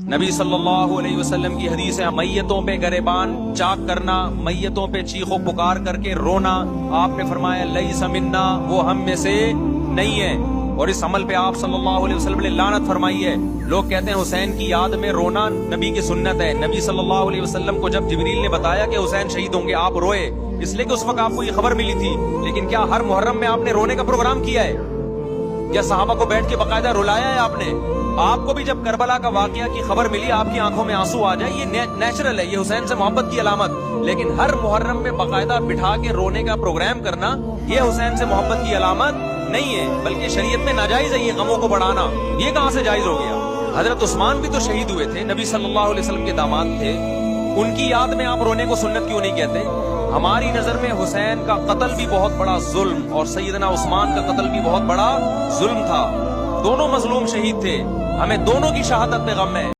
نبی صلی اللہ علیہ وسلم کی حدیث ہے، میتوں پہ گریبان چاک کرنا، میتوں پہ چیخ و پکار کر کے رونا، آپ نے فرمایا لیس منا، وہ ہم میں سے نہیں ہے۔ اور اس عمل پہ آپ صلی اللہ علیہ وسلم نے لعنت فرمائی ہے۔ لوگ کہتے ہیں حسین کی یاد میں رونا نبی کی سنت ہے۔ نبی صلی اللہ علیہ وسلم کو جب جبریل نے بتایا کہ حسین شہید ہوں گے، آپ روئے، اس لیے کہ اس وقت آپ کو یہ خبر ملی تھی۔ لیکن کیا ہر محرم میں آپ نے رونے کا پروگرام کیا ہے؟ کیا صحابہ کو بیٹھ کے باقاعدہ رلایا ہے آپ نے؟ آپ کو بھی جب کربلا کا واقعہ کی خبر ملی، آپ کی آنکھوں میں آنسو آ جائے، یہ نیچرل ہے، یہ حسین سے محبت کی علامت۔ لیکن ہر محرم میں باقاعدہ بٹھا کے رونے کا پروگرام کرنا، یہ حسین سے محبت کی علامت نہیں ہے، بلکہ شریعت میں ناجائز ہے یہ غموں کو بڑھانا۔ یہ کہاں سے جائز ہو گیا؟ حضرت عثمان بھی تو شہید ہوئے تھے، نبی صلی اللہ علیہ وسلم کے داماد تھے، ان کی یاد میں آپ رونے کو سنت کیوں نہیں کہتے؟ ہماری نظر میں حسین کا قتل بھی بہت بڑا ظلم اور سیدنا عثمان کا قتل بھی بہت بڑا ظلم تھا۔ دونوں مظلوم شہید تھے، ہمیں دونوں کی شہادت پہ غم ہے۔